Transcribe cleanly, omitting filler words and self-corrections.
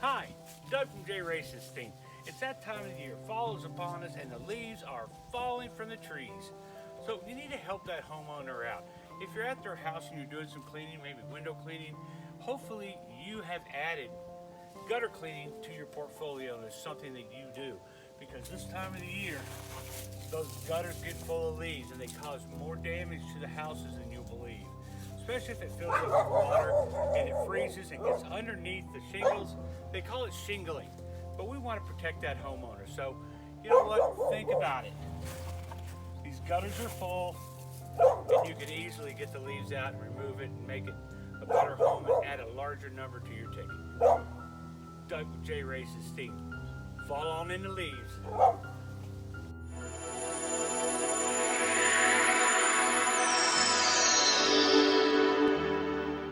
Hi, Doug from J.Racenstein. It's that time of the year. Fall is upon us and the leaves are falling from the trees. So you need to help that homeowner out. If you're at their house and you're doing some cleaning, maybe window cleaning, hopefully you have added gutter cleaning to your portfolio and it's something that you do. Because this time of the year, those gutters get full of leaves and they cause more damage to the houses than you believe. Especially if it fills up with water and it freezes and gets underneath the shingles. They call it shingling, but we want to protect that homeowner. So, you know what? Think about it. These gutters are full, and you can easily get the leaves out and remove it and make it a better home and add a larger number to your ticket. Doug with J.Racenstein. Fall on in the leaves.